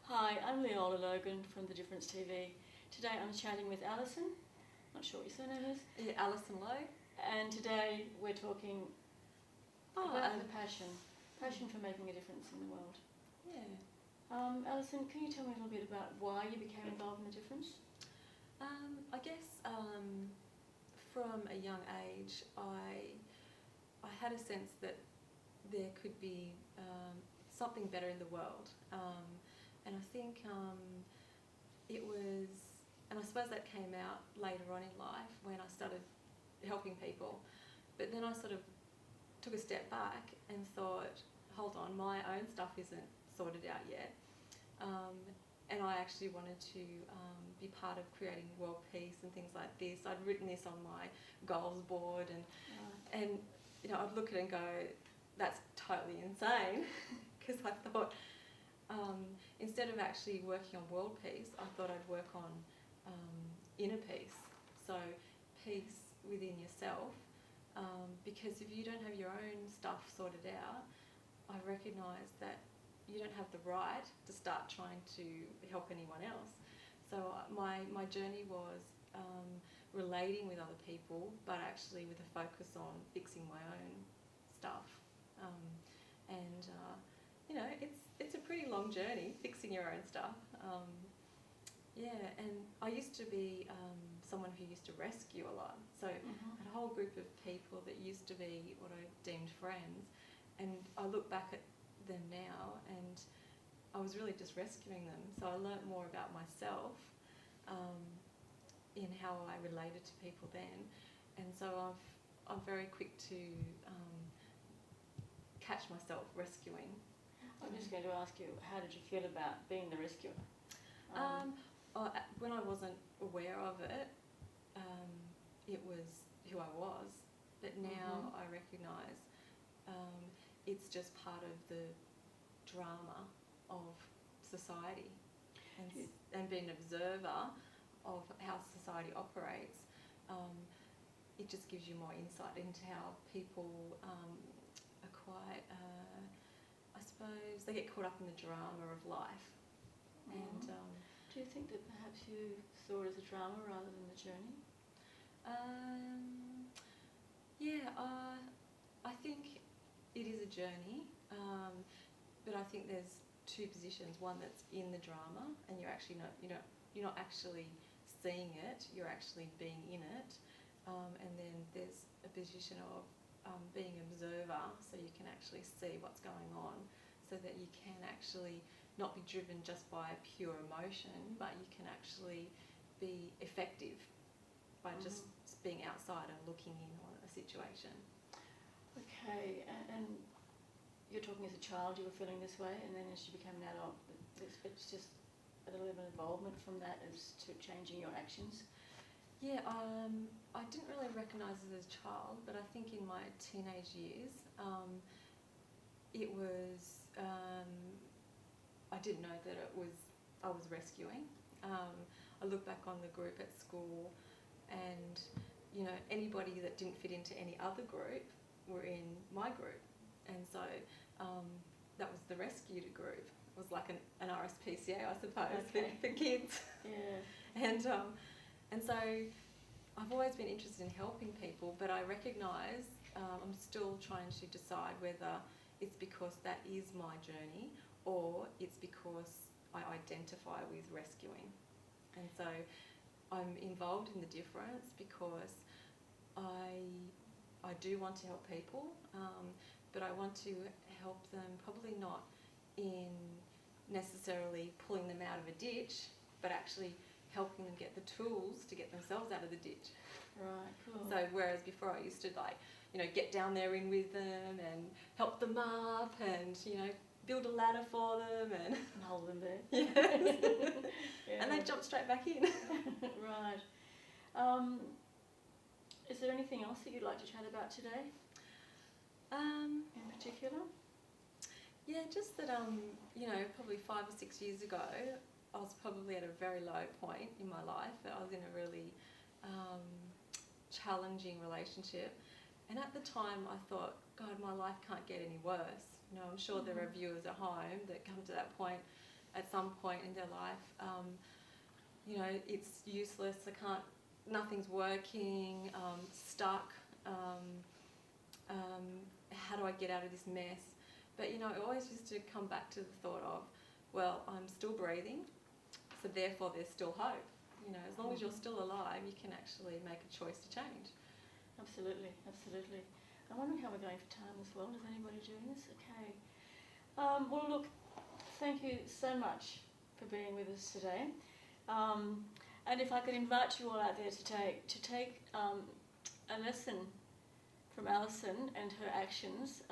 Hi, I'm Leola Logan from The Difference TV. Today I'm chatting with Allison, not sure what your surname is, Yeah, Allison Lowe. and today we're talking about the passion for making a difference in the world. Yeah. Allison, can you tell me a little bit about why you became involved in The Difference? I guess from a young age, I had a sense that there could be something better in the world, and I think it was, and I suppose that came out later on in life when I started helping people. But then I sort of took a step back and thought, hold on, my own stuff isn't sorted out yet. And I actually wanted to be part of creating world peace and things like this. I'd written this on my goals board, and you know, I'd look at it and go, that's totally insane, because I thought instead of actually working on world peace, I thought I'd work on inner peace. So peace within yourself, because if you don't have your own stuff sorted out, I recognise that you don't have the right to start trying to help anyone else. So my journey was relating with other people, but actually with a focus on fixing my own stuff. You know, it's a pretty long journey, fixing your own stuff. And I used to be someone who used to rescue a lot. So I had a whole group of people that used to be what I deemed friends, and I look back at them now and I was really just rescuing them. So I learnt more about myself in how I related to people then, and so I'm very quick to catch myself rescuing. I'm just going to ask you, how did you feel about being the rescuer? When I wasn't aware of it, it was who I was, but now I recognise it's just part of the drama of society, and being an observer of how society operates. It just gives you more insight into how people are quite, I suppose, they get caught up in the drama of life. And do you think that perhaps you saw it as a drama rather than the journey? I think it is a journey, but I think there's two positions. One that's in the drama, and you're not actually seeing it. You're actually being in it, and then there's a position of being an observer, so you can actually see what's going on, so that you can actually not be driven just by pure emotion, but you can actually be effective by just being outside and looking in on a situation. Okay, and you're talking as a child, you were feeling this way, and then as you became an adult, it's just a little bit of involvement from that as to changing your actions. Yeah, I didn't really recognise it as a child, but I think in my teenage years, it was, I didn't know that I was rescuing. I look back on the group at school, and you know, anybody that didn't fit into any other group were in my group, and so that was the rescued group. It was like an RSPCA, I suppose, for kids. Yeah. And so I've always been interested in helping people, but I recognise I'm still trying to decide whether it's because that is my journey or it's because I identify with rescuing. And so I'm involved in The Difference because I do want to help people, but I want to help them probably not in necessarily pulling them out of a ditch, but actually helping them get the tools to get themselves out of the ditch. Right, cool. So whereas before I used to get down there in with them and help them up and, build a ladder for them and hold them there. Yes. Yeah. And they jump straight back in. Right. Is there anything else that you'd like to chat about today? In particular? Yeah, just that, probably 5 or 6 years ago, I was probably at a very low point in my life. I was in a really challenging relationship. And at the time I thought, God, my life can't get any worse. I'm sure there are viewers at home that come to that point at some point in their life, you know, it's useless, nothing's working, stuck, how do I get out of this mess? But, you know, it always used to come back to the thought of, well, I'm still breathing, so therefore there's still hope. You know, as long as you're still alive, you can actually make a choice to change. Absolutely, absolutely. I'm wondering how we're going for time as well. Is anybody doing this? Okay. Well, look, thank you so much for being with us today. And if I could invite you all out there to take a lesson from Allison and her actions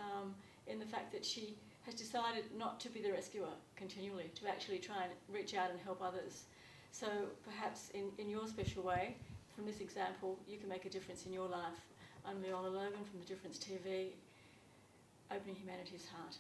in the fact that she has decided not to be the rescuer continually, to actually try and reach out and help others. So perhaps in your special way, from this example, you can make a difference in your life. I'm Leola Logan from The Difference TV, opening humanity's heart.